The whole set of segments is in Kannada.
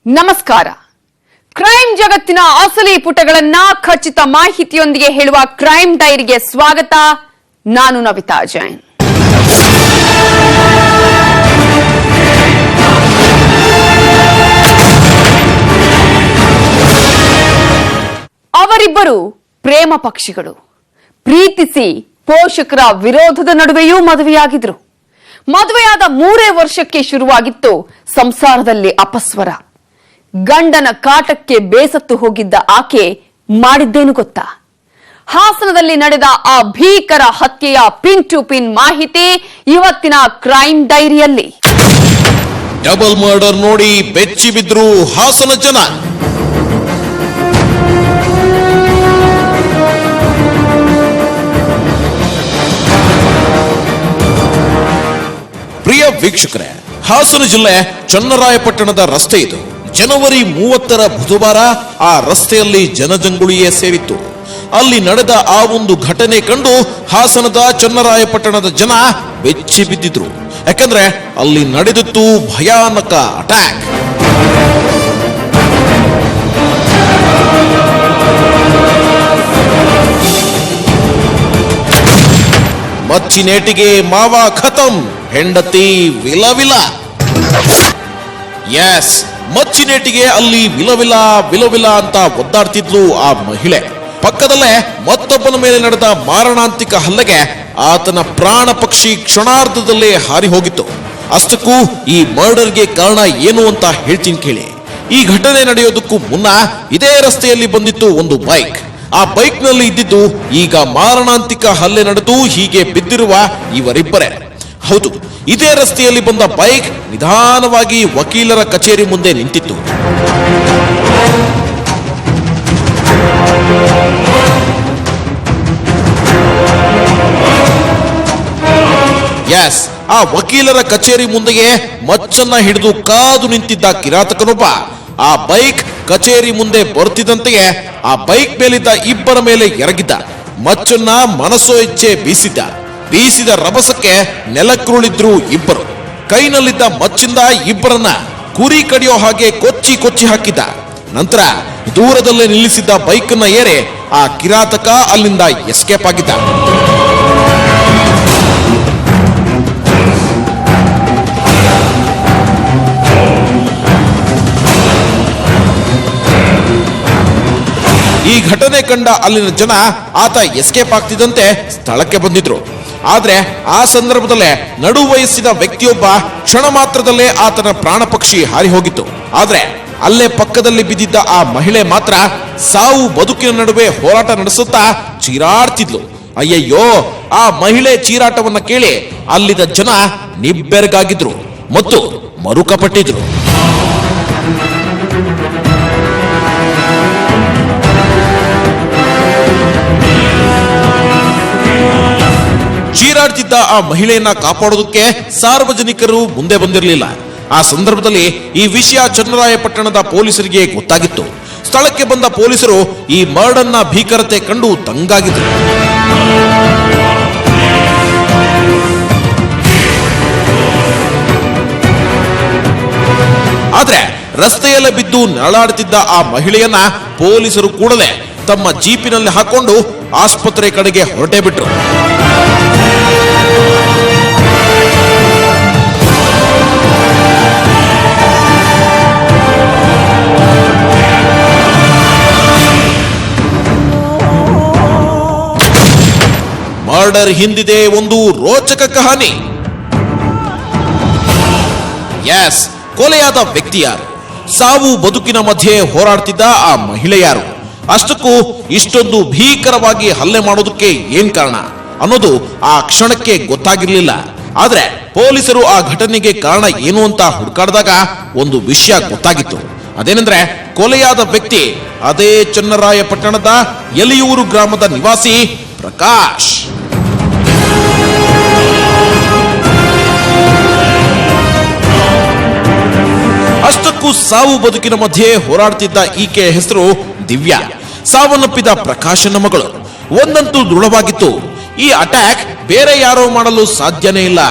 ನಮಸ್ಕಾರ. ಕ್ರೈಮ್ ಜಗತ್ತಿನ ಅಸಲಿ ಪುಟಗಳನ್ನ ಖಚಿತ ಮಾಹಿತಿಯೊಂದಿಗೆ ಹೇಳುವ ಕ್ರೈಮ್ ಡೈರಿಗೆ ಸ್ವಾಗತ. ನಾನು ನವಿತಾ ಜೈನ್. ಅವರಿಬ್ಬರು ಪ್ರೇಮ ಪಕ್ಷಿಗಳು. ಪ್ರೀತಿಸಿ ಪೋಷಕರ ವಿರೋಧದ ನಡುವೆಯೂ ಮದುವೆಯಾಗಿದ್ರು. ಮದುವೆಯಾದ 3 ವರ್ಷಕ್ಕೆ ಶುರುವಾಗಿತ್ತು ಸಂಸಾರದಲ್ಲಿ ಅಪಸ್ವರ. ಗಂಡನ ಕಾಟಕ್ಕೆ ಬೇಸತ್ತು ಹೋಗಿದ್ದ ಆಕೆ ಮಾಡಿದ್ದೇನು ಗೊತ್ತಾ? ಹಾಸನದಲ್ಲಿ ನಡೆದ ಆ ಭೀಕರ ಹತ್ಯೆಯ ಪಿನ್ ಟು ಪಿನ್ ಮಾಹಿತಿ ಇವತ್ತಿನ ಕ್ರೈಮ್ ಡೈರಿಯಲ್ಲಿ. ಡಬಲ್ ಮರ್ಡರ್ ನೋಡಿ ಬೆಚ್ಚಿ ಬಿದ್ರು ಹಾಸನ ಜನ. ಪ್ರಿಯ ವೀಕ್ಷಕರೇ, ಹಾಸನ ಜಿಲ್ಲೆ ಚನ್ನರಾಯಪಟ್ಟಣದ ರಸ್ತೆ ಇದು. ಜನವರಿ 30ರ ಬುಧವಾರ ಆ ರಸ್ತೆಯಲ್ಲಿ ಜನಜಂಗುಳಿಯೇ ಸೇರಿತ್ತು. ಅಲ್ಲಿ ನಡೆದ ಆ ಒಂದು ಘಟನೆ ಕಂಡು ಹಾಸನದ ಚನ್ನರಾಯಪಟ್ಟಣದ ಜನ ಬೆಚ್ಚಿ ಬಿದ್ದಿದ್ರು. ಯಾಕಂದ್ರೆ ಅಲ್ಲಿ ನಡೆದಿತ್ತು ಭಯಾನಕ ಅಟ್ಯಾಕ್. ಮಚ್ಚಿನೇಟಿಗೆ ಮಾವ ಖತಮ್, ಹೆಂಡತಿ ವಿಲವಿಲ. ಎಸ್, ಮಚ್ಚಿನೇಟಿಗೆ ಅಲ್ಲಿ ವಿಲವಿಲ ಅಂತ ಒದ್ದಾಡ್ತಿದ್ಲು ಆ ಮಹಿಳೆ. ಪಕ್ಕದಲ್ಲೇ ಮತ್ತೊಬ್ಬನ ಮೇಲೆ ನಡೆದ ಮಾರಣಾಂತಿಕ ಹಲ್ಲೆಗೆ ಆತನ ಪ್ರಾಣ ಪಕ್ಷಿ ಕ್ಷಣಾರ್ಧದಲ್ಲೇ ಹಾರಿ ಹೋಗಿತ್ತು. ಅಷ್ಟಕ್ಕೂ ಈ ಮರ್ಡರ್ಗೆ ಕಾರಣ ಏನು ಅಂತ ಹೇಳ್ತೀನಿ ಕೇಳಿ. ಈ ಘಟನೆ ನಡೆಯೋದಕ್ಕೂ ಮುನ್ನ ಇದೇ ರಸ್ತೆಯಲ್ಲಿ ಬಂದಿತ್ತು ಒಂದು ಬೈಕ್. ಆ ಬೈಕ್ ನಲ್ಲಿ ಇದ್ದಿದ್ದು ಈಗ ಮಾರಣಾಂತಿಕ ಹಲ್ಲೆ ನಡೆದು ಹೀಗೆ ಬಿದ್ದಿರುವ ಇವರಿಬ್ಬರೇ. ಹೌದು, ಇದೇ ರಸ್ತೆಯಲ್ಲಿ ಬಂದ ಬೈಕ್ ನಿಧಾನವಾಗಿ ವಕೀಲರ ಕಚೇರಿ ಮುಂದೆ ನಿಂತಿತ್ತು. ಎಸ್, ಆ ವಕೀಲರ ಕಚೇರಿ ಮುಂದೆಯೇ ಮಚ್ಚನ್ನ ಹಿಡಿದು ಕಾದು ನಿಂತಿದ್ದ ಕಿರಾತಕನೊಬ್ಬ ಆ ಬೈಕ್ ಕಚೇರಿ ಮುಂದೆ ಬರುತ್ತಿದ್ದಂತೆಯೇ ಆ ಬೈಕ್ ಮೇಲಿದ್ದ ಇಬ್ಬರ ಮೇಲೆ ಎರಗಿದ್ದ. ಮಚ್ಚನ್ನ ಮನಸೋ ಇಚ್ಛೆ ಬೀಸಿದ ರಭಸಕ್ಕೆ ನೆಲಕ್ಕುರುಳಿದ್ರು ಇಬ್ಬರು. ಕೈನಲ್ಲಿದ್ದ ಮಚ್ಚಿಂದ ಇಬ್ಬರನ್ನ ಕುರಿ ಕಡಿಯೋ ಹಾಗೆ ಕೊಚ್ಚಿ ಹಾಕಿದ್ದ. ನಂತರ ದೂರದಲ್ಲೇ ನಿಲ್ಲಿಸಿದ್ದ ಬೈಕ್ ಅನ್ನ ಏರಿ ಆ ಕಿರಾತಕ ಅಲ್ಲಿಂದ ಎಸ್ಕೇಪ್ ಆಗಿದ್ದ. ಈ ಘಟನೆ ಕಂಡ ಅಲ್ಲಿನ ಜನ ಆತ ಎಸ್ಕೇಪ್ ಆಗ್ತಿದ್ದಂತೆ ಸ್ಥಳಕ್ಕೆ ಬಂದಿದ್ರು. ಆದ್ರೆ ಆ ಸಂದರ್ಭದಲ್ಲೇ ನಡು ವಯಸ್ಸಿನ ವ್ಯಕ್ತಿಯೊಬ್ಬ ಕ್ಷಣ ಮಾತ್ರದಲ್ಲೇ ಆತನ ಪ್ರಾಣ ಪಕ್ಷಿ ಹಾರಿ ಹೋಗಿತ್ತು. ಆದ್ರೆ ಅಲ್ಲೇ ಪಕ್ಕದಲ್ಲಿ ಬಿದ್ದಿದ್ದ ಆ ಮಹಿಳೆ ಮಾತ್ರ ಸಾವು ಬದುಕಿನ ನಡುವೆ ಹೋರಾಟ ನಡೆಸುತ್ತಾ ಚೀರಾಡ್ತಿದ್ಲು. ಅಯ್ಯಯ್ಯೋ, ಆ ಮಹಿಳೆ ಚೀರಾಟವನ್ನ ಕೇಳಿ ಅಲ್ಲಿದ್ದ ಜನ ನಿಬ್ಬೆರಗಾಗಿದ್ರು ಮತ್ತು ಮರುಕಪಟ್ಟಿದ್ರು. ಚೀರಾಡ್ತಿದ್ದ ಆ ಮಹಿಳೆಯನ್ನ ಕಾಪಾಡೋದಕ್ಕೆ ಸಾರ್ವಜನಿಕರು ಮುಂದೆ ಬಂದಿರಲಿಲ್ಲ. ಆ ಸಂದರ್ಭದಲ್ಲಿ ಈ ವಿಷಯ ಚನ್ನರಾಯಪಟ್ಟಣದ ಪೊಲೀಸರಿಗೆ ಗೊತ್ತಾಗಿತ್ತು. ಸ್ಥಳಕ್ಕೆ ಬಂದ ಪೊಲೀಸರು ಈ ಮರ್ಡರ್ನ ಭೀಕರತೆ ಕಂಡು ದಂಗಾಗಿದ್ರು. ಆದ್ರೆ ರಸ್ತೆಯಲ್ಲೇ ಬಿದ್ದು ನರಳಾಡುತ್ತಿದ್ದ ಆ ಮಹಿಳೆಯನ್ನ ಪೊಲೀಸರು ಕೂಡಲೇ ತಮ್ಮ ಜೀಪಿನಲ್ಲಿ ಹಾಕೊಂಡು ಆಸ್ಪತ್ರೆ ಕಡೆಗೆ ಹೊರಟೇ ಬಿಟ್ರು. ಮರ್ಡರ್ ಹಿಂದಿದೆ ಒಂದು ರೋಚಕ ಕಹಾನಿ. ಎಸ್, ಕೊಲೆಯಾದ ವ್ಯಕ್ತಿ ಯಾರು? ಸಾವು ಬದುಕಿನ ಮಧ್ಯೆ ಹೋರಾಡ್ತಿದ್ದ ಆ ಮಹಿಳೆ ಯಾರು? ಅಷ್ಟಕ್ಕೂ ಇಷ್ಟೊಂದು ಭೀಕರವಾಗಿ ಹಲ್ಲೆ ಮಾಡೋದಕ್ಕೆ ಏನ್ ಕಾರಣ ಅನ್ನೋದು ಆ ಕ್ಷಣಕ್ಕೆ ಗೊತ್ತಾಗಿರ್ಲಿಲ್ಲ. ಆದ್ರೆ ಪೊಲೀಸರು ಆ ಘಟನೆಗೆ ಕಾರಣ ಏನು ಅಂತ ಹುಡುಕಾಡಿದಾಗ ಒಂದು ವಿಷಯ ಗೊತ್ತಾಗಿತ್ತು. ಅದೇನೆಂದ್ರೆ, ಕೊಲೆಯಾದ ವ್ಯಕ್ತಿ ಅದೇ ಚನ್ನರಾಯಪಟ್ಟಣದ ಯಲಿಯೂರು ಗ್ರಾಮದ ನಿವಾಸಿ ಪ್ರಕಾಶ್. ಅಷ್ಟಕ್ಕೂ ಸಾವು ಬದುಕಿನ ಮಧ್ಯೆ ಹೋರಾಡ್ತಿದ್ದ ಈಕೆಯ ಹೆಸರು ದಿವ್ಯಾ. ಸಾವನ್ನಪ್ಪಿದ ಪ್ರಕಾಶನ ಮಗಳು. ಒಂದಂತೂ ದೃಢವಾಗಿತ್ತು, ಈ ಅಟ್ಯಾಕ್ ಬೇರೆ ಯಾರೋ ಮಾಡಲು ಸಾಧ್ಯನೇ ಇಲ್ಲ.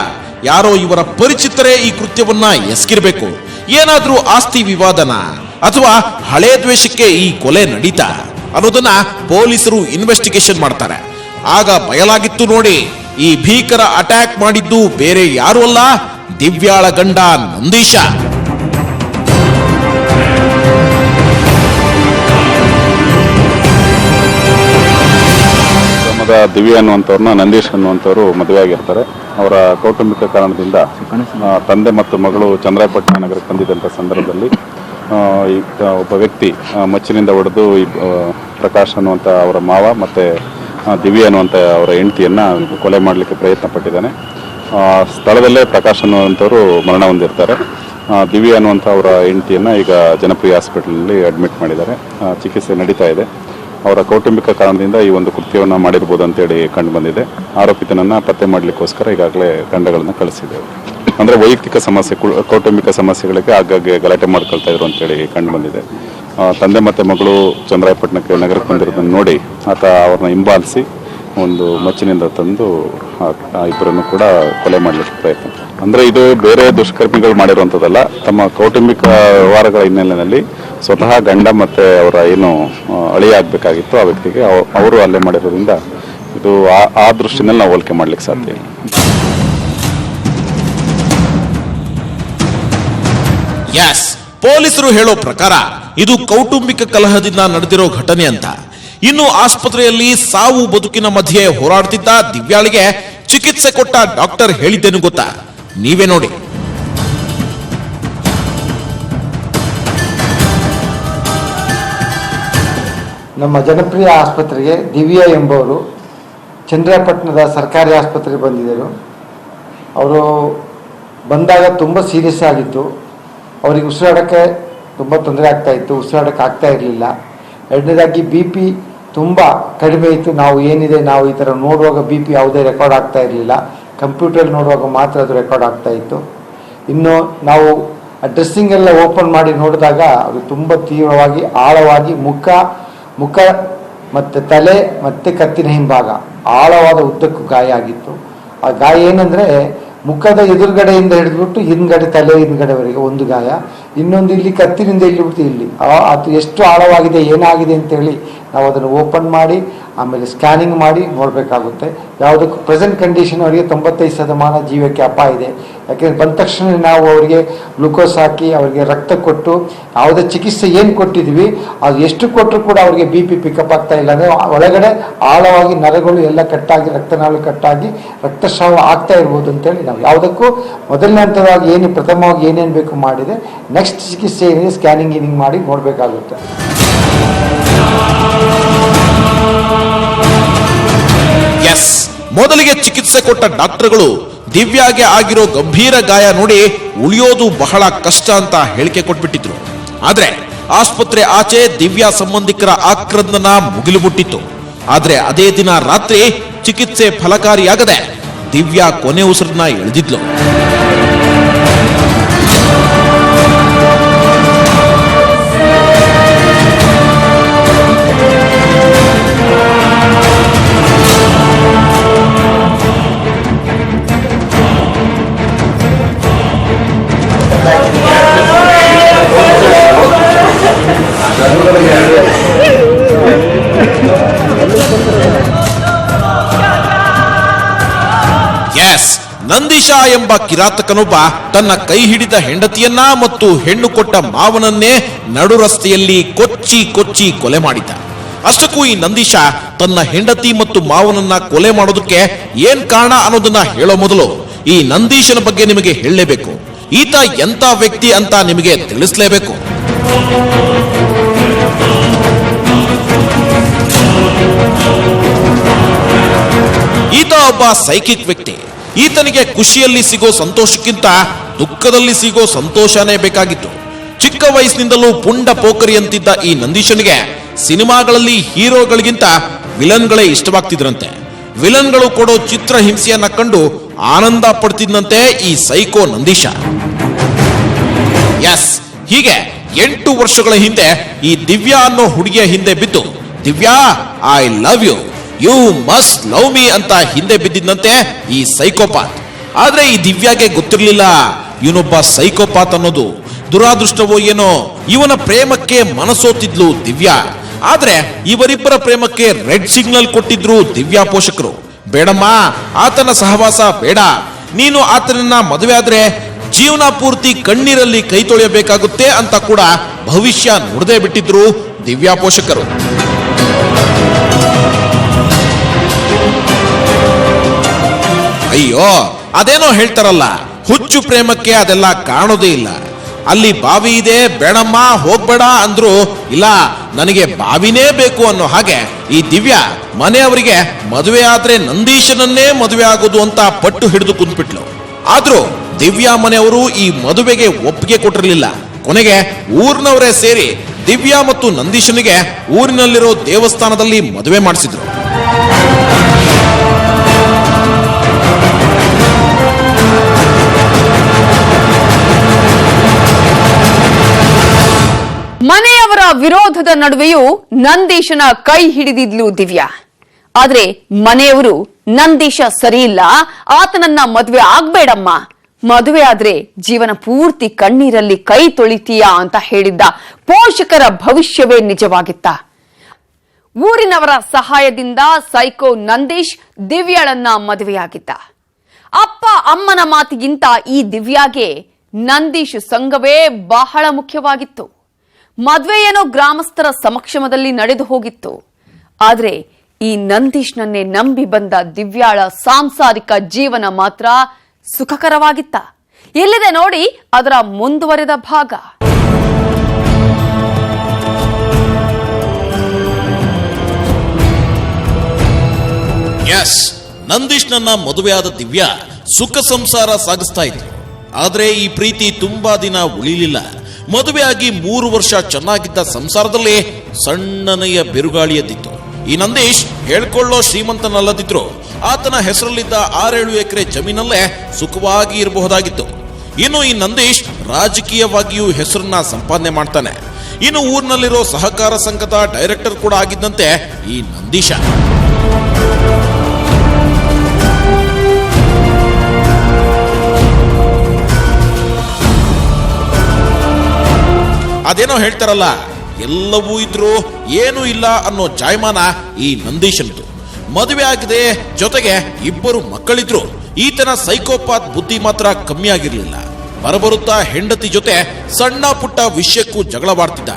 ಯಾರೋ ಇವರ ಪರಿಚಿತರೇ ಈ ಕೃತ್ಯವನ್ನ ಎಸಗಿರಬೇಕು. ಏನಾದ್ರೂ ಆಸ್ತಿ ವಿವಾದನ ಅಥವಾ ಹಳೆ ದ್ವೇಷಕ್ಕೆ ಈ ಕೊಲೆ ನಡೀತಾ ಅನ್ನೋದನ್ನ ಪೊಲೀಸರು ಇನ್ವೆಸ್ಟಿಗೇಷನ್ ಮಾಡ್ತಾರೆ. ಆಗ ಬಯಲಾಗಿತ್ತು ನೋಡಿ, ಈ ಭೀಕರ ಅಟ್ಯಾಕ್ ಮಾಡಿದ್ದು ಬೇರೆ ಯಾರು ಅಲ್ಲ, ದಿವ್ಯಾಳ ಗಂಡ ನಂದೀಶ. ದಿವ್ಯಾ ಅನ್ನುವಂಥವ್ರನ್ನ ನಂದೀಶ್ ಅನ್ನುವಂಥವ್ರು ಮದುವೆ ಆಗಿರ್ತಾರೆ. ಅವರ ಕೌಟುಂಬಿಕ ಕಾರಣದಿಂದ ತಂದೆ ಮತ್ತು ಮಗಳು ಚಂದ್ರಾಯಪಟ್ಟಣ ನಗರಕ್ಕೆ ಬಂದಿದ್ದಂಥ ಸಂದರ್ಭದಲ್ಲಿ ಒಬ್ಬ ವ್ಯಕ್ತಿ ಮಚ್ಚಿನಿಂದ ಹೊಡೆದು ಪ್ರಕಾಶ್ ಅನ್ನುವಂಥ ಅವರ ಮಾವ ಮತ್ತು ದಿವ್ಯಾ ಅನ್ನುವಂಥ ಅವರ ಹೆಂಡತಿಯನ್ನು ಕೊಲೆ ಮಾಡಲಿಕ್ಕೆ ಪ್ರಯತ್ನ ಪಟ್ಟಿದ್ದಾನೆ. ಸ್ಥಳದಲ್ಲೇ ಪ್ರಕಾಶ್ ಅನ್ನುವಂಥವ್ರು ಮರಣ ಹೊಂದಿರ್ತಾರೆ. ದಿವ್ಯಾ ಅನ್ನುವಂಥ ಅವರ ಹೆಂಡತಿಯನ್ನು ಈಗ ಜನಪ್ರಿಯ ಹಾಸ್ಪಿಟಲ್ನಲ್ಲಿ ಅಡ್ಮಿಟ್ ಮಾಡಿದ್ದಾರೆ. ಚಿಕಿತ್ಸೆ ನಡೀತಾ ಇದೆ. ಅವರ ಕೌಟುಂಬಿಕ ಕಾರಣದಿಂದ ಈ ಒಂದು ಕೃತ್ಯವನ್ನು ಮಾಡಿರ್ಬೋದು ಅಂತೇಳಿ ಕಂಡು ಬಂದಿದೆ. ಆರೋಪಿತನನ್ನು ಪತ್ತೆ ಮಾಡಲಿಕ್ಕೋಸ್ಕರ ಈಗಾಗಲೇ ತಂಡಗಳನ್ನು ಕಳಿಸಿದ್ದೇವೆ. ಅಂದರೆ ವೈಯಕ್ತಿಕ ಸಮಸ್ಯೆ, ಕೌಟುಂಬಿಕ ಸಮಸ್ಯೆಗಳಿಗೆ ಆಗಾಗ್ಗೆ ಗಲಾಟೆ ಮಾಡ್ಕೊಳ್ತಾ ಇದ್ರು ಅಂತೇಳಿ ಕಂಡು ಬಂದಿದೆ. ತಂದೆ ಮತ್ತು ಮಗಳು ಚಂದ್ರಾಯಪಟ್ಟಣಕ್ಕೆ ನಗರಕ್ಕೆ ಬಂದಿರೋದನ್ನು ನೋಡಿ ಆತ ಅವ್ರನ್ನ ಹಿಂಬಾಲಿಸಿ ಒಂದು ಮಚ್ಚಿನಿಂದ ತಂದು ಇಬ್ಬರನ್ನು ಕೂಡ ಕೊಲೆ ಮಾಡಲಿಕ್ಕೆ ಪ್ರಯತ್ನ. ಅಂದರೆ ಇದು ಬೇರೆ ದುಷ್ಕರ್ಮಿಗಳು ಮಾಡಿರುವಂಥದ್ದಲ್ಲ. ತಮ್ಮ ಕೌಟುಂಬಿಕ ವ್ಯವಹಾರಗಳ ಹಿನ್ನೆಲೆಯಲ್ಲಿ ಸ್ವತಃ ಗಂಡ ಮತ್ತು ಅವರ ಏನು ಅಳಿಯ ಆಗಬೇಕಾಗಿತ್ತು ಆ ವ್ಯಕ್ತಿಗೆ ಅವರು ಹಲ್ಲೆ ಮಾಡಿರೋದ್ರಿಂದ ಇದು ಆ ದೃಷ್ಟಿನಲ್ಲಿ ನಾವು ಹೋಲಿಕೆ ಮಾಡ್ಲಿಕ್ಕೆ ಸಾಧ್ಯ ಇಲ್ಲ. ಎಸ್, ಪೊಲೀಸರು ಹೇಳೋ ಪ್ರಕಾರ ಇದು ಕೌಟುಂಬಿಕ ಕಲಹದಿಂದ ನಡೆದಿರೋ ಘಟನೆ ಅಂತ. ಇನ್ನು ಆಸ್ಪತ್ರೆಯಲ್ಲಿ ಸಾವು ಬದುಕಿನ ಮಧ್ಯೆ ಹೋರಾಡ್ತಿದ್ದ ದಿವ್ಯಾಳಿಗೆ ಚಿಕಿತ್ಸೆ ಕೊಟ್ಟ ಡಾಕ್ಟರ್ ಹೇಳಿದ್ದೇನು ಗೊತ್ತಾ? ನೀವೇ ನೋಡಿ. ನಮ್ಮ ಜನಪ್ರಿಯ ಆಸ್ಪತ್ರೆಗೆ ದಿವ್ಯಾ ಎಂಬವರು ಚಂದ್ರಪಟ್ಟಣದ ಸರ್ಕಾರಿ ಆಸ್ಪತ್ರೆಗೆ ಬಂದಿದ್ದರು. ಅವರು ಬಂದಾಗ ತುಂಬ ಸೀರಿಯಸ್ ಆಗಿತ್ತು. ಅವರಿಗೆ ಉಸಿರಾಡೋಕ್ಕೆ ತುಂಬ ತೊಂದರೆ ಆಗ್ತಾಯಿತ್ತು, ಉಸಿರಾಡೋಕ್ಕೆ ಆಗ್ತಾ ಇರಲಿಲ್ಲ. ಎರಡನೇದಾಗಿ BP ತುಂಬ ಕಡಿಮೆ ಇತ್ತು. ನಾವು ಏನಿದೆ ನಾವು ಈ ಥರ ನೋಡುವಾಗ BP ಯಾವುದೇ ರೆಕಾರ್ಡ್ ಆಗ್ತಾ ಇರಲಿಲ್ಲ. ಕಂಪ್ಯೂಟರ್ ನೋಡುವಾಗ ಮಾತ್ರ ಅದು ರೆಕಾರ್ಡ್ ಆಗ್ತಾ ಇತ್ತು. ಇನ್ನು ನಾವು ಡ್ರೆಸ್ಸಿಂಗ್ ಎಲ್ಲ ಓಪನ್ ಮಾಡಿ ನೋಡಿದಾಗ ಅದು ತುಂಬ ತೀವ್ರವಾಗಿ ಆಳವಾಗಿ ಮುಖ ಮತ್ತು ತಲೆ ಮತ್ತು ಕತ್ತಿನ ಹಿಂಭಾಗ ಆಳವಾದ ಉದ್ದಕ್ಕೂ ಗಾಯ ಆಗಿತ್ತು. ಆ ಗಾಯ ಏನಂದರೆ ಮುಖದ ಎದುರುಗಡೆಯಿಂದ ಹಿಡಿದ್ಬಿಟ್ಟು ಹಿಂದ್ಗಡೆ ತಲೆ ಹಿಂದ್ಗಡೆವರೆಗೆ ಒಂದು ಗಾಯ, ಇನ್ನೊಂದು ಇಲ್ಲಿ ಕತ್ತಿನಿಂದ ಇಲ್ಲಿ ಬಿಟ್ಟು ಇಲ್ಲಿ. ಅದು ಎಷ್ಟು ಆಳವಾಗಿದೆ ಏನಾಗಿದೆ ಅಂತೇಳಿ ನಾವು ಅದನ್ನು ಓಪನ್ ಮಾಡಿ ಆಮೇಲೆ ಸ್ಕ್ಯಾನಿಂಗ್ ಮಾಡಿ ನೋಡಬೇಕಾಗುತ್ತೆ. ಯಾವುದಕ್ಕೂ ಪ್ರೆಸೆಂಟ್ ಕಂಡೀಷನ್ ಅವರಿಗೆ 95% ಜೀವಕ್ಕೆ ಅಪಾಯ ಇದೆ. ಯಾಕೆಂದರೆ ಬಂದ ತಕ್ಷಣ ನಾವು ಅವರಿಗೆ ಗ್ಲುಕೋಸ್ ಹಾಕಿ ಅವರಿಗೆ ರಕ್ತ ಕೊಟ್ಟು ಯಾವುದೇ ಚಿಕಿತ್ಸೆ ಏನು ಕೊಟ್ಟಿದ್ವಿ ಅದು ಎಷ್ಟು ಕೊಟ್ಟರು ಕೂಡ ಅವರಿಗೆ BP ಪಿಕಪ್ ಆಗ್ತಾ ಇಲ್ಲ. ಅಂದರೆ ಒಳಗಡೆ ಆಳವಾಗಿ ನರಗಳು ಎಲ್ಲ ಕಟ್ಟಾಗಿ ರಕ್ತನಾಳು ಕಟ್ಟಾಗಿ ರಕ್ತಸ್ರಾವ ಆಗ್ತಾ ಇರ್ಬೋದು ಅಂತೇಳಿ ನಾವು ಯಾವುದಕ್ಕೂ ಮೊದಲನೇ ಹಂತವಾಗಿ ಏನು ಪ್ರಥಮವಾಗಿ ಏನೇನು ಬೇಕು ಮಾಡಿದೆ, ನೆಕ್ಸ್ಟ್ ಚಿಕಿತ್ಸೆ ಏನಿದೆ ಸ್ಕ್ಯಾನಿಂಗ್ ಮಾಡಿ ನೋಡಬೇಕಾಗುತ್ತೆ. ಎಸ್, ಮೊದಲಿಗೆ ಚಿಕಿತ್ಸೆ ಕೊಟ್ಟ ಡಾಕ್ಟರ್ಗಳು ದಿವ್ಯಾಗೆ ಆಗಿರೋ ಗಂಭೀರ ಗಾಯ ನೋಡಿ ಉಳಿಯೋದು ಬಹಳ ಕಷ್ಟ ಅಂತ ಹೇಳಿಕೆ ಕೊಟ್ಬಿಟ್ಟಿದ್ರು. ಆದ್ರೆ ಆಸ್ಪತ್ರೆ ಆಚೆ ದಿವ್ಯಾ ಸಂಬಂಧಿಕರ ಆಕ್ರಂದನ ಮುಗಿಲು ಮುಟ್ಟಿತ್ತು. ಆದ್ರೆ ಅದೇ ದಿನ ರಾತ್ರಿ ಚಿಕಿತ್ಸೆ ಫಲಕಾರಿಯಾಗದೆ ದಿವ್ಯಾ ಕೊನೆ ಉಸಿರನ್ನ ಎಳೆದಿದ್ಲು. ಎಸ್, ನಂದೀಶ ಎಂಬ ಕಿರಾತಕನೊಬ್ಬ ತನ್ನ ಕೈ ಹಿಡಿದ ಹೆಂಡತಿಯನ್ನ ಮತ್ತು ಹೆಣ್ಣು ಕೊಟ್ಟ ಮಾವನನ್ನೇ ನಡು ರಸ್ತೆಯಲ್ಲಿ ಕೊಚ್ಚಿ ಕೊಲೆ ಮಾಡಿದ್ದ. ಅಷ್ಟಕ್ಕೂ ಈ ನಂದೀಶ ತನ್ನ ಹೆಂಡತಿ ಮತ್ತು ಮಾವನನ್ನ ಕೊಲೆ ಮಾಡೋದಕ್ಕೆ ಏನ್ ಕಾರಣ ಅನ್ನೋದನ್ನ ಹೇಳೋ ಮೊದಲು ಈ ನಂದೀಶನ ಬಗ್ಗೆ ನಿಮಗೆ ಹೇಳಲೇಬೇಕು. ಈತ ಎಂತ ವ್ಯಕ್ತಿ ಅಂತ ನಿಮಗೆ ತಿಳಿಸಲೇಬೇಕು. ಈತ ಒಬ್ಬ ಸೈಕಿಕ್ ವ್ಯಕ್ತಿ. ಈತನಿಗೆ ಖುಷಿಯಲ್ಲಿ ಸಿಗೋ ಸಂತೋಷಕ್ಕಿಂತ ದುಃಖದಲ್ಲಿ ಸಿಗೋ ಸಂತೋಷನೇ ಬೇಕಾಗಿತ್ತು. ಚಿಕ್ಕ ವಯಸ್ಸಿನಿಂದಲೂ ಪುಂಡ ಪೋಖರಿ ಅಂತಿದ್ದ ಈ ನಂದೀಶನಿಗೆ ಸಿನಿಮಾಗಳಲ್ಲಿ ಹೀರೋಗಳಿಗಿಂತ ವಿಲನ್ಗಳೇ ಇಷ್ಟವಾಗ್ತಿದ್ರಂತೆ. ವಿಲನ್ಗಳು ಕೊಡೋ ಚಿತ್ರ ಹಿಂಸೆಯನ್ನ ಕಂಡು ಆನಂದ ಪಡ್ತಿದ್ದಂತೆ ಈ ಸೈಕೋ ನಂದೀಶ. ಎಸ್, ಹೀಗೆ 8 ವರ್ಷಗಳ ಹಿಂದೆ ಈ ದಿವ್ಯಾ ಅನ್ನೋ ಹುಡುಗಿಯ ಹಿಂದೆ ಬಿದ್ದು Divya I love you must love me ಅಂತ ಹಿಂದೆ ಬಿದ್ದಿದ್ದಂತೆ ಈ ಸೈಕೋಪಾತ್. ಆದ್ರೆ ಈ ದಿವ್ಯಾಗೆ ಗೊತ್ತಿರ್ಲಿಲ್ಲ ಇವನೊಬ್ಬ ಸೈಕೋಪಾತ್ ಅನ್ನೋದು. ದುರಾದೃಷ್ಟವೋ ಏನೋ ಇವನ ಪ್ರೇಮಕ್ಕೆ ಮನಸೋತಿದ್ಲು ದಿವ್ಯಾ. ಆದ್ರೆ ಇವರಿಬ್ಬರ ಪ್ರೇಮಕ್ಕೆ ರೆಡ್ ಸಿಗ್ನಲ್ ಕೊಟ್ಟಿದ್ರು ದಿವ್ಯಾ ಪೋಷಕರು. ಬೇಡಮ್ಮ, ಆತನ ಸಹವಾಸ ಬೇಡ, ನೀನು ಆತನನ್ನ ಮದುವೆ ಆದ್ರೆ ಜೀವನ ಪೂರ್ತಿ ಕಣ್ಣೀರಲ್ಲಿ ಕೈ ತೊಳೆಯಬೇಕಾಗುತ್ತೆ ಅಂತ ಕೂಡ ಭವಿಷ್ಯ ನುಡಿದೇ ಬಿಟ್ಟಿದ್ರು ದಿವ್ಯಾ ಪೋಷಕರು. ಅಯ್ಯೋ, ಅದೇನೋ ಹೇಳ್ತಾರಲ್ಲ, ಹುಚ್ಚು ಪ್ರೇಮಕ್ಕೆ ಅದೆಲ್ಲ ಕಾಣೋದೇ ಇಲ್ಲ. ಅಲ್ಲಿ ಬಾವಿ ಇದೆ, ಬೇಡಮ್ಮ ಹೋಗ್ಬೇಡ ಅಂದ್ರು ಇಲ್ಲ, ನನಗೆ ಬಾವಿನೇ ಬೇಕು ಅನ್ನೋ ಹಾಗೆ ಈ ದಿವ್ಯಾ ಮನೆಯವರಿಗೆ ಮದುವೆ ಆದ್ರೆ ನಂದೀಶನನ್ನೇ ಮದುವೆ ಆಗೋದು ಅಂತ ಪಟ್ಟು ಹಿಡಿದು ಕುಂತ್ಬಿಟ್ಲು. ಆದ್ರೂ ದಿವ್ಯಾ ಮನೆಯವರು ಈ ಮದುವೆಗೆ ಒಪ್ಪಿಗೆ ಕೊಟ್ಟಿರಲಿಲ್ಲ. ಕೊನೆಗೆ ಊರಿನವರೇ ಸೇರಿ ದಿವ್ಯಾ ಮತ್ತು ನಂದೀಶನಿಗೆ ಊರಿನಲ್ಲಿರೋ ದೇವಸ್ಥಾನದಲ್ಲಿ ಮದುವೆ ಮಾಡಿಸಿದ್ರು. ಮನೆಯವರ ವಿರೋಧದ ನಡುವೆಯೂ ನಂದೀಶನ ಕೈ ಹಿಡಿದಿದ್ಲು ದಿವ್ಯಾ. ಆದ್ರೆ ಮನೆಯವರು ನಂದೀಶ ಸರಿಯಿಲ್ಲ, ಆತನನ್ನ ಮದುವೆ ಆಗ್ಬೇಡಮ್ಮ, ಮದುವೆ ಆದ್ರೆ ಜೀವನ ಪೂರ್ತಿ ಕಣ್ಣೀರಲ್ಲಿ ಕೈ ತೊಳಿತೀಯಾ ಅಂತ ಹೇಳಿದ್ದ ಪೋಷಕರ ಭವಿಷ್ಯವೇ ನಿಜವಾಗಿತ್ತ. ಊರಿನವರ ಸಹಾಯದಿಂದ ಸೈಕೋ ನಂದೀಶ್ ದಿವ್ಯಾಳನ್ನ ಮದುವೆಯಾಗಿದ್ದ. ಅಪ್ಪ ಅಮ್ಮನ ಮಾತಿಗಿಂತ ಈ ದಿವ್ಯಾಗೆ ನಂದೀಶ್ ಸಂಘವೇ ಬಹಳ ಮುಖ್ಯವಾಗಿತ್ತು. ಮದುವೆ ಏನೋ ಗ್ರಾಮಸ್ಥರ ಸಮಕ್ಷಮದಲ್ಲಿ ನಡೆದು ಹೋಗಿತ್ತು. ಆದ್ರೆ ಈ ನಂದೀಶ್ನನ್ನೇ ನಂಬಿ ಬಂದ ದಿವ್ಯಾಳ ಸಾಂಸಾರಿಕ ಜೀವನ ಮಾತ್ರ ಸುಖಕರವಾಗಿತ್ತ. ಎಲ್ಲಿದೆ ನೋಡಿ ಅದರ ಮುಂದುವರೆದ ಭಾಗ. ಎಸ್, ನಂದೀಶ್ನನ್ನ ಮದುವೆಯಾದ ದಿವ್ಯಾ ಸುಖ ಸಂಸಾರ ಸಾಗಿಸ್ತಾ ಇದ್ರು. ಆದ್ರೆ ಈ ಪ್ರೀತಿ ತುಂಬಾ ದಿನ ಉಳಿಲಿಲ್ಲ. ಮದುವೆಯಾಗಿ 3 ವರ್ಷ ಚೆನ್ನಾಗಿದ್ದ ಸಂಸಾರದಲ್ಲಿ ಸಣ್ಣನೆಯ ಬಿರುಗಾಳಿ ಎದ್ದಿತ್ತು. ಈ ನಂದೀಶ್ ಹೇಳ್ಕೊಳ್ಳೋ ಶ್ರೀಮಂತನಲ್ಲದಿದ್ರು ಆತನ ಹೆಸರಲ್ಲಿದ್ದ 6-7 ಎಕರೆ ಜಮೀನಲ್ಲೇ ಸುಖವಾಗಿ ಇರಬಹುದಾಗಿತ್ತು. ಇನ್ನು ಈ ನಂದೀಶ್ ರಾಜಕೀಯವಾಗಿಯೂ ಹೆಸರನ್ನ ಸಂಪಾದನೆ ಮಾಡ್ತಾನೆ. ಇನ್ನು ಊರಿನಲ್ಲಿರೋ ಸಹಕಾರ ಸಂಘದ ಡೈರೆಕ್ಟರ್ ಕೂಡ ಆಗಿದ್ದಂತೆ ಈ ನಂದೀಶ. ಅದೇನೋ ಹೇಳ್ತಾರಲ್ಲ, ಎಲ್ಲವೂ ಇದ್ರು ಏನೂ ಇಲ್ಲ ಅನ್ನೋ ಜಾಯಮಾನ ಈ ನಂದೀಶನ್ದು. ಮದುವೆ ಆಗಿದೆ, ಜೊತೆಗೆ 2 ಮಕ್ಕಳಿದ್ರು. ಈತನ ಸೈಕೋಪಾತ್ ಬುದ್ಧಿ ಮಾತ್ರ ಕಮ್ಮಿ ಆಗಿರ್ಲಿಲ್ಲ. ಬರಬರುತ್ತಾ ಹೆಂಡತಿ ಜೊತೆ ಸಣ್ಣ ಪುಟ್ಟ ವಿಷಯಕ್ಕೂ ಜಗಳವಾಡ್ತಿದ್ದ.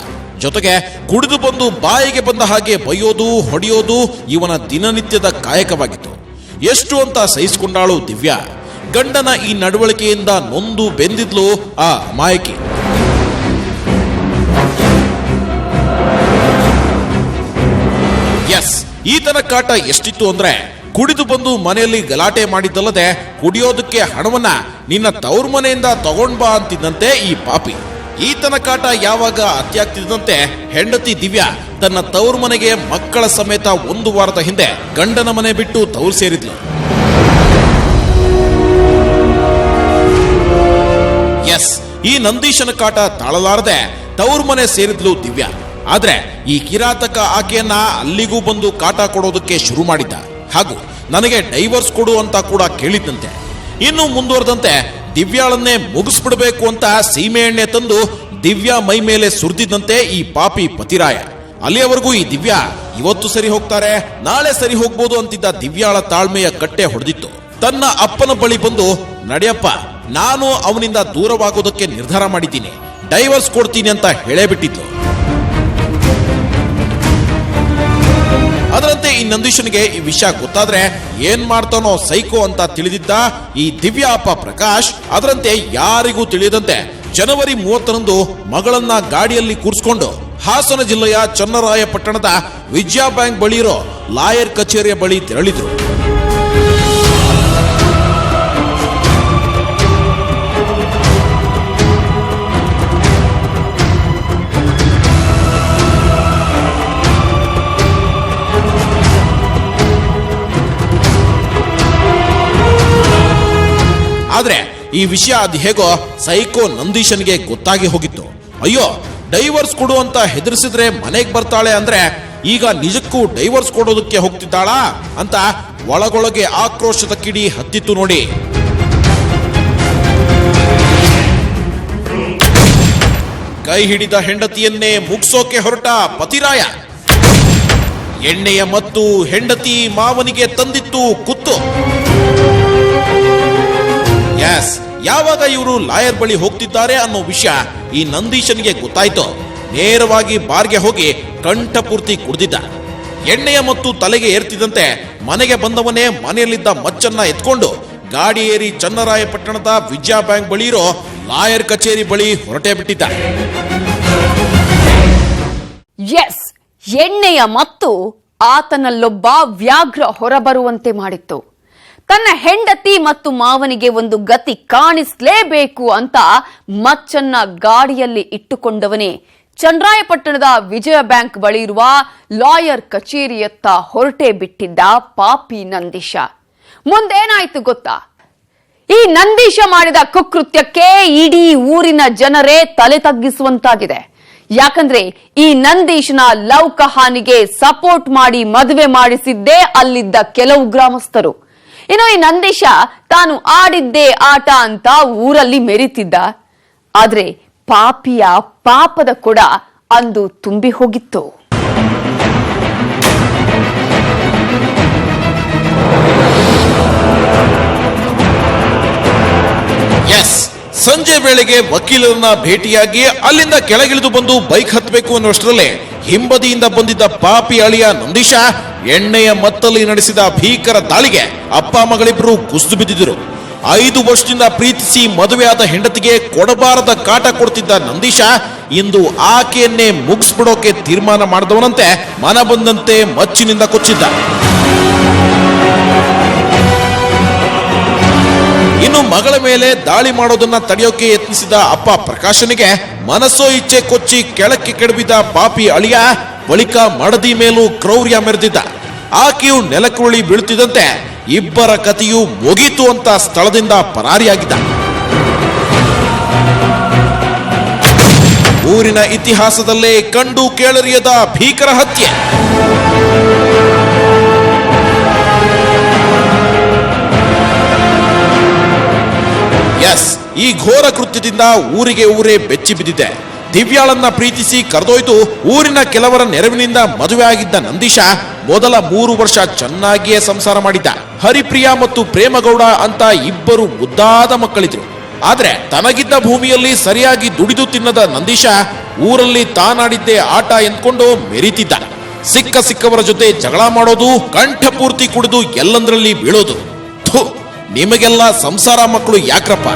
ಜೊತೆಗೆ ಕುಡಿದು ಬಂದು ಬಾಯಿಗೆ ಬಂದ ಹಾಗೆ ಬೈಯೋದು, ಹೊಡೆಯೋದು ಇವನ ದಿನನಿತ್ಯದ ಕಾಯಕವಾಗಿತ್ತು. ಎಷ್ಟು ಅಂತ ಸಹಿಸಿಕೊಂಡಾಳು ದಿವ್ಯಾ. ಗಂಡನ ಈ ನಡವಳಿಕೆಯಿಂದ ನೊಂದು ಬೆಂದಿದ್ಲು ಆ ಅಮಾಯಕಿ. ಎಸ್, ಈತನ ಕಾಟ ಎಷ್ಟಿತ್ತು ಅಂದ್ರೆ, ಕುಡಿದು ಬಂದು ಮನೆಯಲ್ಲಿ ಗಲಾಟೆ ಮಾಡಿದ್ದಲ್ಲದೆ ಕುಡಿಯೋದಕ್ಕೆ ಹಣವನ್ನ ನಿನ್ನ ತವ್ರ ಮನೆಯಿಂದ ತಗೊಂಡ್ ಬಾ ಅಂತಿದ್ದಂತೆ ಈ ಪಾಪಿ. ಈತನ ಕಾಟ ಯಾವಾಗ ಅತ್ಯಾಗ್ತಿದ್ದಂತೆ ಹೆಂಡತಿ ದಿವ್ಯಾ ತನ್ನ ತವ್ರ ಮನೆಗೆ ಮಕ್ಕಳ ಸಮೇತ 1 ವಾರದ ಹಿಂದೆ ಗಂಡನ ಮನೆ ಬಿಟ್ಟು ತವ್ರು ಸೇರಿದ್ಲು. ಎಸ್, ಈ ನಂದೀಶನ ಕಾಟ ತಾಳಲಾರದೆ ತವ್ರ ಮನೆ ಸೇರಿದ್ಲು ದಿವ್ಯಾ. ಆದ್ರೆ ಈ ಕಿರಾತಕ ಆಕೆಯನ್ನ ಅಲ್ಲಿಗೂ ಬಂದು ಕಾಟ ಕೊಡೋದಕ್ಕೆ ಶುರು ಮಾಡಿದ್ದ. ಹಾಗೂ ನನಗೆ ಡೈವರ್ಸ್ ಕೊಡು ಅಂತ ಕೂಡ ಕೇಳಿದ್ದಂತೆ. ಇನ್ನು ಮುಂದುವರೆದಂತೆ ದಿವ್ಯಾಳನ್ನೇ ಮುಗಿಸ್ಬಿಡ್ಬೇಕು ಅಂತ ಸೀಮೆ ಎಣ್ಣೆ ತಂದು ದಿವ್ಯಾ ಮೈ ಮೇಲೆ ಸುರಿದಿದ್ದಂತೆ ಈ ಪಾಪಿ ಪತಿರಾಯ. ಅಲ್ಲಿಯವರೆಗೂ ಈ ದಿವ್ಯಾ ಇವತ್ತು ಸರಿ ಹೋಗ್ತಾರೆ, ನಾಳೆ ಸರಿ ಹೋಗ್ಬೋದು ಅಂತಿದ್ದ ದಿವ್ಯಾಳ ತಾಳ್ಮೆಯ ಕಟ್ಟೆ ಹೊಡೆದಿತ್ತು. ತನ್ನ ಅಪ್ಪನ ಬಳಿ ಬಂದು, ನಡೆಯಪ್ಪ, ನಾನು ಅವನಿಂದ ದೂರವಾಗೋದಕ್ಕೆ ನಿರ್ಧಾರ ಮಾಡಿದ್ದೀನಿ, ಡೈವರ್ಸ್ ಕೊಡ್ತೀನಿ ಅಂತ ಹೇಳೇ ಬಿಟ್ಟಿದ್ಲು. ಅದರಂತೆ ಈ ನಂದೀಶನಿಗೆ ಈ ವಿಷಯ ಗೊತ್ತಾದ್ರೆ ಏನ್ ಮಾಡ್ತಾನೋ ಸೈಕೋ ಅಂತ ತಿಳಿದಿದ್ದ ಈ ದಿವ್ಯಾ ಅಪ್ಪ ಪ್ರಕಾಶ್. ಅದರಂತೆ ಯಾರಿಗೂ ತಿಳಿಯದಂತೆ ಜನವರಿ 30ರಂದು ಮಗಳನ್ನ ಗಾಡಿಯಲ್ಲಿ ಕೂರಿಸಿಕೊಂಡು ಹಾಸನ ಜಿಲ್ಲೆಯ ಚನ್ನರಾಯಪಟ್ಟಣದ ವಿಜಯ ಬ್ಯಾಂಕ್ ಬಳಿ ಇರೋ ಲಾಯರ್ ಕಚೇರಿಯ ಬಳಿ ತೆರಳಿದ್ರು. ಆದ್ರೆ ಈ ವಿಷಯ ಅದು ಹೇಗೋ ಸೈಕೋ ನಂದೀಶನ್ಗೆ ಗೊತ್ತಾಗಿ ಹೋಗಿತ್ತು. ಅಯ್ಯೋ, ಡೈವರ್ಸ್ ಕೊಡು ಅಂತ ಹೆದರ್ಸಿದ್ರೆ ಮನೆಗೆ ಬರ್ತಾಳೆ ಅಂದ್ರೆ ಈಗ ನಿಜಕ್ಕೂ ಡೈವರ್ಸ್ ಕೊಡೋದಕ್ಕೆ ಹೋಗ್ತಿದ್ದಾಳಾ ಅಂತ ಒಳಗೊಳಗೆ ಆಕ್ರೋಶದ ಕಿಡಿ ಹತ್ತಿತ್ತು ನೋಡಿ. ಕೈ ಹಿಡಿದ ಹೆಂಡತಿಯನ್ನೇ ಮುಗ್ಸೋಕೆ ಹೊರಟ ಪತಿರಾಯ. ಎಣ್ಣೆಯ ಮತ್ತು ಹೆಂಡತಿ ಮಾವನಿಗೆ ತಂದಿತ್ತು ಕುತ್ತು. ಎಸ್, ಯಾವಾಗ ಇವರು ಲಾಯರ್ ಬಳಿ ಹೋಗ್ತಿದ್ದಾರೆ ಅನ್ನೋ ವಿಷಯ ಈ ನಂದೀಶನಿಗೆ ಗೊತ್ತಾಯ್ತು. ನೇರವಾಗಿ ಬಾರ್ಗೆ ಹೋಗಿ ಕಂಠಪೂರ್ತಿ ಕುಡಿದಿದ್ದ. ಎಣ್ಣೆಯ ಮತ್ತು ತಲೆಗೆ ಏರ್ತಿದ್ದಂತೆ ಮನೆಗೆ ಬಂದವನೇ ಮನೆಯಲ್ಲಿದ್ದ ಮಚ್ಚನ್ನ ಎತ್ಕೊಂಡು ಗಾಡಿ ಏರಿ ಚನ್ನರಾಯಪಟ್ಟಣದ ವಿಜಯ ಬ್ಯಾಂಕ್ ಬಳಿ ಇರೋ ಲಾಯರ್ ಕಚೇರಿ ಬಳಿ ಹೊರಟೇ ಬಿಟ್ಟಿದ್ದ. ಎಸ್, ಎಣ್ಣೆಯ ಮತ್ತು ಆತನಲ್ಲೊಬ್ಬ ವ್ಯಾಘ್ರ ಹೊರಬರುವಂತೆ ಮಾಡಿತ್ತು. ತನ್ನ ಹೆಂಡತಿ ಮತ್ತು ಮಾವನಿಗೆ ಒಂದು ಗತಿ ಕಾಣಿಸಲೇಬೇಕು ಅಂತ ಮಚ್ಚನ್ನ ಗಾಡಿಯಲ್ಲಿ ಇಟ್ಟುಕೊಂಡವನೇ ಚನ್ನರಾಯಪಟ್ಟಣದ ವಿಜಯ ಬ್ಯಾಂಕ್ ಬಳಿ ಇರುವ ಲಾಯರ್ ಕಚೇರಿಯತ್ತ ಹೊರಟೇ ಬಿಟ್ಟಿದ್ದ ಪಾಪಿ ನಂದೀಶ. ಮುಂದೇನಾಯ್ತು ಗೊತ್ತಾ? ಈ ನಂದೀಶ ಮಾಡಿದ ಕುಕೃತ್ಯಕ್ಕೆ ಇಡೀ ಊರಿನ ಜನರೇ ತಲೆ ತಗ್ಗಿಸುವಂತಾಗಿದೆ. ಯಾಕಂದ್ರೆ ಈ ನಂದೀಶನ ಲವ್ ಕಹಾನಿಗೆ ಸಪೋರ್ಟ್ ಮಾಡಿ ಮದುವೆ ಮಾಡಿಸಿದ್ದೇ ಅಲ್ಲಿದ್ದ ಕೆಲವು ಗ್ರಾಮಸ್ಥರು. ಇನ್ನು ಈ ನಂದೀಶ ತಾನು ಆಡಿದ್ದೇ ಆಟ ಅಂತ ಊರಲ್ಲಿ ಮೆರೀತಿದ್ದ. ಆದ್ರೆ ಪಾಪಿಯ ಪಾಪದ ಕೊಡ ಅಂದು ತುಂಬಿ ಹೋಗಿತ್ತು. ಎಸ್, ಸಂಜೆ ವೇಳೆಗೆ ವಕೀಲರನ್ನ ಭೇಟಿಯಾಗಿ ಅಲ್ಲಿಂದ ಕೆಳಗಿಳಿದು ಬಂದು ಬೈಕ್ ಹತ್ತಬೇಕು ಅನ್ನುವಷ್ಟರಲ್ಲೇ ಹಿಂಬದಿಯಿಂದ ಬಂದಿದ್ದ ಪಾಪಿ ಅಳಿಯ ನಂದೀಶ ಎಣ್ಣೆಯ ಮತ್ತಲ್ಲಿ ನಡೆಸಿದ ಭೀಕರ ದಾಳಿಗೆ ಅಪ್ಪ ಮಗಳಿಬ್ಬರು ಕುಸಿದು ಬಿದ್ದಿದ್ದರು. 5 ವರ್ಷದಿಂದ ಪ್ರೀತಿಸಿ ಮದುವೆಯಾದ ಹೆಂಡತಿಗೆ ಕೊಡಬಾರದ ಕಾಟ ಕೊಡ್ತಿದ್ದ ನಂದೀಶ ಇಂದು ಆಕೆಯನ್ನೇ ಮುಗಿಸ್ಬಿಡೋಕೆ ತೀರ್ಮಾನ ಮಾಡಿದವನಂತೆ ಮನ ಬಂದಂತೆ ಮಚ್ಚಿನಿಂದ ಕೊಚ್ಚಿದ್ದ. ಇನ್ನು ಮಗಳ ಮೇಲೆ ದಾಳಿ ಮಾಡೋದನ್ನ ತಡೆಯೋಕೆ ಯತ್ನಿಸಿದ ಅಪ್ಪ ಪ್ರಕಾಶನಿಗೆ ಮನಸ್ಸೋ ಇಚ್ಛೆ ಕೊಚ್ಚಿ ಕೆಳಕ್ಕೆ ಕೆಡವಿದ ಪಾಪಿ ಅಳಿಯ ಬಳಿಕ ಮಡದಿ ಮೇಲೂ ಕ್ರೌರ್ಯ ಮೆರೆದಿದ್ದ. ಆಕೆಯು ನೆಲಕ್ಕುರುಳಿ ಬೀಳುತ್ತಿದ್ದಂತೆ ಇಬ್ಬರ ಕಥೆಯು ಮುಗೀತು ಅಂತ ಸ್ಥಳದಿಂದ ಪರಾರಿಯಾಗಿದ್ದ. ಊರಿನ ಇತಿಹಾಸದಲ್ಲೇ ಕಂಡು ಕೇಳರಿಯದ ಭೀಕರ ಹತ್ಯೆ. ಎಸ್, ಈ ಘೋರ ಕೃತ್ಯದಿಂದ ಊರಿಗೆ ಊರೇ ಬೆಚ್ಚಿ ಬಿದ್ದಿದೆ. ದಿವ್ಯಾಳನ್ನ ಪ್ರೀತಿಸಿ ಕರೆದೊಯ್ದು ಊರಿನ ಕೆಲವರ ನೆರವಿನಿಂದ ಮದುವೆ ಆಗಿದ್ದ ನಂದೀಶ ಮೊದಲ 3 ವರ್ಷ ಚೆನ್ನಾಗಿಯೇ ಸಂಸಾರ ಮಾಡಿದ್ದ. ಹರಿಪ್ರಿಯಾ ಮತ್ತು ಪ್ರೇಮಗೌಡ ಅಂತ ಇಬ್ಬರು ಮುದ್ದಾದ ಮಕ್ಕಳಿದ್ರು. ಆದ್ರೆ ತನಗಿದ್ದ ಭೂಮಿಯಲ್ಲಿ ಸರಿಯಾಗಿ ದುಡಿದು ತಿನ್ನದ ನಂದೀಶ ಊರಲ್ಲಿ ತಾನಾಡಿದ್ದೇ ಆಟ ಎಂದ್ಕೊಂಡು ಮೆರೀತಿದ್ದ. ಸಿಕ್ಕವರ ಜೊತೆ ಜಗಳ ಮಾಡೋದು, ಕಂಠಪೂರ್ತಿ ಕುಡಿದು ಎಲ್ಲಂದ್ರಲ್ಲಿ ಬೀಳೋದು. ಥು, ನಿಮಗೆಲ್ಲ ಸಂಸಾರ ಮಕ್ಕಳು ಯಾಕ್ರಪ್ಪ?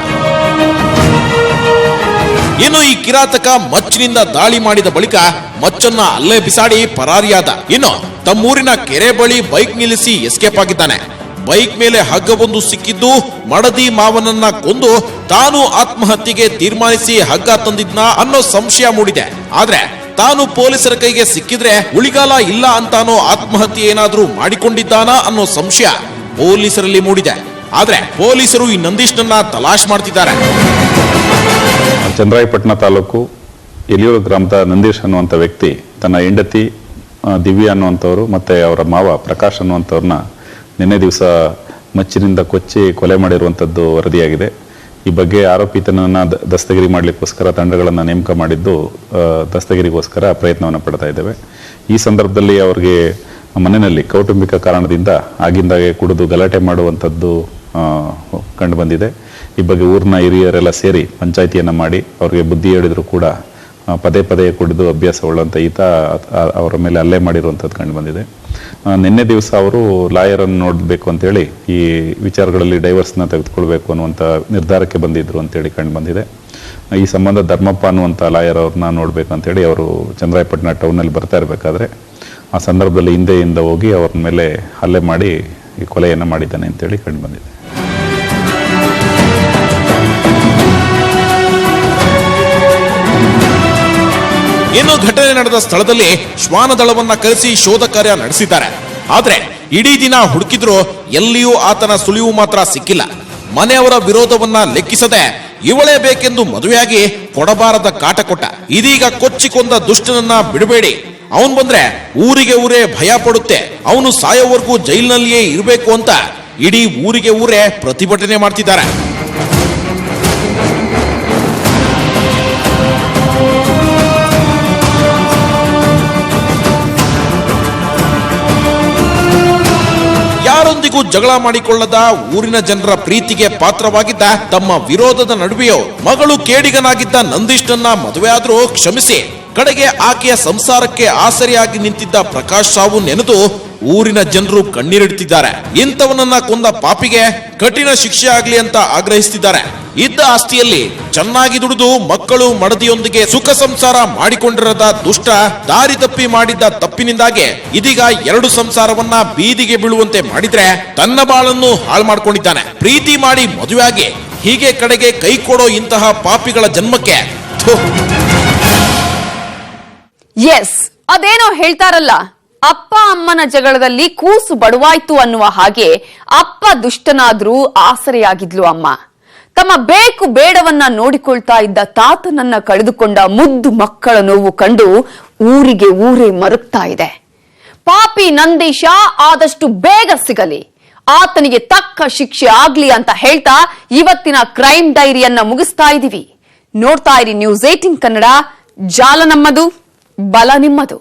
ಇನ್ನು ಈ ಕಿರಾತಕ ಮಚ್ಚಿನಿಂದ ದಾಳಿ ಮಾಡಿದ ಬಳಿಕ ಮಚ್ಚನ್ನ ಅಲ್ಲೇ ಬಿಸಾಡಿ ಪರಾರಿಯಾದ. ಇನ್ನು ತಮ್ಮೂರಿನ ಕೆರೆ ಬಳಿ ಬೈಕ್ ನಿಲ್ಲಿಸಿ ಎಸ್ಕೇಪ್ ಆಗಿದ್ದಾನೆ. ಬೈಕ್ ಮೇಲೆ ಹಗ್ಗವೊಂದು ಸಿಕ್ಕಿದ್ದು ಮಡದಿ ಮಾವನನ್ನ ಕೊಂದು ತಾನು ಆತ್ಮಹತ್ಯೆಗೆ ತೀರ್ಮಾನಿಸಿ ಹಗ್ಗ ತಂದಿದ್ನ ಅನ್ನೋ ಸಂಶಯ ಮೂಡಿದೆ. ಆದ್ರೆ ತಾನು ಪೊಲೀಸರ ಕೈಗೆ ಸಿಕ್ಕಿದ್ರೆ ಉಳಿಗಾಲ ಇಲ್ಲ ಅಂತಾನೋ ಆತ್ಮಹತ್ಯೆ ಏನಾದ್ರೂ ಮಾಡಿಕೊಂಡಿದ್ದಾನ ಅನ್ನೋ ಸಂಶಯ ಪೊಲೀಸರಲ್ಲಿ ಮೂಡಿದೆ. ಆದ್ರೆ ಪೊಲೀಸರು ಈ ನಂದೀಶ್ನನ್ನ ತಲಾಶ್ ಮಾಡ್ತಿದ್ದಾರೆ. ಚನ್ನರಾಯಪಟ್ಟಣ ತಾಲೂಕು ಎಲಿಯೂರು ಗ್ರಾಮದ ನಂದೀಶ್ ಅನ್ನುವಂಥ ವ್ಯಕ್ತಿ ತನ್ನ ಹೆಂಡತಿ ದಿವ್ಯಾ ಅನ್ನುವಂಥವ್ರು ಮತ್ತೆ ಅವರ ಮಾವ ಪ್ರಕಾಶ್ ಅನ್ನುವಂಥವ್ರನ್ನ ನಿನ್ನೆ ದಿವಸ ಮಚ್ಚಿನಿಂದ ಕೊಚ್ಚಿ ಕೊಲೆ ಮಾಡಿರುವಂಥದ್ದು ವರದಿಯಾಗಿದೆ. ಈ ಬಗ್ಗೆ ಆರೋಪಿತನನ್ನ ದಸ್ತಗಿರಿ ಮಾಡಲಿಕ್ಕೋಸ್ಕರ ತಂಡಗಳನ್ನು ನೇಮಕ ಮಾಡಿದ್ದು ದಸ್ತಗಿರಿಗೋಸ್ಕರ ಪ್ರಯತ್ನವನ್ನು ಪಡ್ತಾ ಇದ್ದೇವೆ. ಈ ಸಂದರ್ಭದಲ್ಲಿ ಅವರಿಗೆ ಮನೆಯಲ್ಲಿ ಕೌಟುಂಬಿಕ ಕಾರಣದಿಂದ ಆಗಿಂದಾಗೆ ಕುಡಿದು ಗಲಾಟೆ ಮಾಡುವಂಥದ್ದು ಕಂಡು ಬಂದಿದೆ. ಈ ಬಗ್ಗೆ ಊರಿನ ಹಿರಿಯರೆಲ್ಲ ಸೇರಿ ಪಂಚಾಯಿತಿಯನ್ನು ಮಾಡಿ ಅವರಿಗೆ ಬುದ್ಧಿ ಹೇಳಿದ್ರು ಕೂಡ ಪದೇ ಪದೇ ಕುಡಿದು ಅಭ್ಯಾಸಗೊಳ್ಳುವಂಥ ಈತ ಅವರ ಮೇಲೆ ಹಲ್ಲೆ ಮಾಡಿರುವಂಥದ್ದು ಕಂಡು ಬಂದಿದೆ. ನಿನ್ನೆ ದಿವಸ ಅವರು ಲಾಯರನ್ನು ನೋಡಬೇಕು ಅಂತೇಳಿ ಈ ವಿಚಾರಗಳಲ್ಲಿ ಡೈವರ್ಸ್ನ ತೆಗೆದುಕೊಳ್ಬೇಕು ಅನ್ನುವಂಥ ನಿರ್ಧಾರಕ್ಕೆ ಬಂದಿದ್ರು ಅಂತೇಳಿ ಕಂಡು ಬಂದಿದೆ. ಈ ಸಂಬಂಧ ಧರ್ಮಪ್ಪ ಅನ್ನುವಂಥ ಲಾಯರ್ ಅವ್ರನ್ನ ನೋಡಬೇಕು ಅಂತೇಳಿ ಅವರು ಚನ್ನರಾಯಪಟ್ಟಣ ಟೌನಲ್ಲಿ ಬರ್ತಾ ಇರಬೇಕಾದ್ರೆ ಆ ಸಂದರ್ಭದಲ್ಲಿ ಹಿಂದೆಯಿಂದ ಹೋಗಿ ಅವ್ರ ಮೇಲೆ ಹಲ್ಲೆ ಮಾಡಿ ಈ ಕೊಲೆಯನ್ನು ಮಾಡಿದ್ದಾನೆ ಅಂತೇಳಿ ಕಂಡು ಬಂದಿದೆ. ಇನ್ನು ಘಟನೆ ನಡೆದ ಸ್ಥಳದಲ್ಲಿ ಶ್ವಾನದಳವನ್ನ ಕರೆಸಿ ಶೋಧ ಕಾರ್ಯ ನಡೆಸಿದ್ದಾರೆ. ಆದ್ರೆ ಇಡೀ ದಿನ ಹುಡುಕಿದ್ರು ಎಲ್ಲಿಯೂ ಆತನ ಸುಳಿವು ಮಾತ್ರ ಸಿಕ್ಕಿಲ್ಲ. ಮನೆಯವರ ವಿರೋಧವನ್ನ ಲೆಕ್ಕಿಸದೆ ಇವಳೇ ಬೇಕೆಂದು ಮದುವೆಯಾಗಿ ಕೊಡಬಾರದ ಕಾಟ ಕೊಟ್ಟ. ಇದೀಗ ಕೊಚ್ಚಿಕೊಂದ ದುಷ್ಟನನ್ನ ಬಿಡಬೇಡಿ, ಅವನು ಬಂದ್ರೆ ಊರಿಗೆ ಊರೇ ಭಯ ಪಡುತ್ತೆ, ಅವನು ಸಾಯೋವರೆಗೂ ಜೈಲಿನಲ್ಲಿಯೇ ಇರಬೇಕು ಅಂತ ಇಡೀ ಊರಿಗೆ ಊರೇ ಪ್ರತಿಭಟನೆ ಮಾಡ್ತಿದ್ದಾರೆ. ಎಂದಿಗೂ ಜಗಳ ಮಾಡಿಕೊಳ್ಳದ ಊರಿನ ಜನರ ಪ್ರೀತಿಗೆ ಪಾತ್ರವಾಗಿದ್ದ ತಮ್ಮ ವಿರೋಧದ ನಡುವೆಯೂ ಮಗಳು ಕೇಡಿಗನಾಗಿದ್ದ ನಂದೀಶ್ನನ್ನ ಮದುವೆಯಾದ್ರೂ ಕ್ಷಮಿಸಿ ಕಡೆಗೆ ಆಕೆಯ ಸಂಸಾರಕ್ಕೆ ಆಸರೆಯಾಗಿ ನಿಂತಿದ್ದ ಪ್ರಕಾಶ್ ಸಾವು ನೆನೆದು ಊರಿನ ಜನರು ಕಣ್ಣೀರಿಡ್ತಿದ್ದಾರೆ. ಇಂಥವನನ್ನ ಕೊಂದ ಪಾಪಿಗೆ ಕಠಿಣ ಶಿಕ್ಷೆ ಆಗ್ಲಿ ಅಂತ ಆಗ್ರಹಿಸುತ್ತಿದ್ದಾರೆ. ಇದ್ದ ಆಸ್ತಿಯಲ್ಲಿ ಚೆನ್ನಾಗಿ ದುಡಿದು ಮಕ್ಕಳು ಮಡದಿಯೊಂದಿಗೆ ಸುಖ ಸಂಸಾರ ಮಾಡಿಕೊಂಡಿರದ ದುಷ್ಟ ದಾರಿ ತಪ್ಪಿ ಮಾಡಿದ್ದ ತಪ್ಪಿನಿಂದಾಗಿ ಇದೀಗ 2 ಸಂಸಾರವನ್ನ ಬೀದಿಗೆ ಬೀಳುವಂತೆ ಮಾಡಿದ್ರೆ ತನ್ನ ಬಾಳನ್ನು ಹಾಳು ಮಾಡ್ಕೊಂಡಿದ್ದಾನೆ. ಪ್ರೀತಿ ಮಾಡಿ ಮದುವೆಯಾಗಿ ಹೀಗೆ ಕಡೆಗೆ ಕೈ ಕೊಡೋ ಇಂತಹ ಪಾಪಿಗಳ ಜನ್ಮಕ್ಕೆ ಥು. ಎಸ್, ಅದೇನೋ ಹೇಳ್ತಾರಲ್ಲ, ಅಪ್ಪ ಅಮ್ಮನ ಜಗಳದಲ್ಲಿ ಕೂಸು ಬಡವಾಯ್ತು ಅನ್ನುವ ಹಾಗೆ ಅಪ್ಪ ದುಷ್ಟನಾದ್ರೂ ಆಸರೆಯಾಗಿದ್ಲು ಅಮ್ಮ. ತಮ್ಮ ಬೇಕು ಬೇಡವನ್ನ ನೋಡಿಕೊಳ್ತಾ ಇದ್ದ ತಾತನನ್ನ ಕಳೆದುಕೊಂಡ ಮುದ್ದು ಮಕ್ಕಳ ನೋವು ಕಂಡು ಊರಿಗೆ ಊರೇ ಮರುಗ್ತಾ ಇದೆ. ಪಾಪಿ ನಂದೀಶ ಆದಷ್ಟು ಬೇಗ ಸಿಗಲಿ, ಆತನಿಗೆ ತಕ್ಕ ಶಿಕ್ಷೆ ಆಗ್ಲಿ ಅಂತ ಹೇಳ್ತಾ ಇವತ್ತಿನ ಕ್ರೈಮ್ ಡೈರಿಯನ್ನ ಮುಗಿಸ್ತಾ ಇದೀವಿ. ನೋಡ್ತಾ ಇರಿ ನ್ಯೂಸ್ 18 ಕನ್ನಡ. ಜಾಲ ನಮ್ಮದು, ಬಲ ನಿಮ್ಮದು.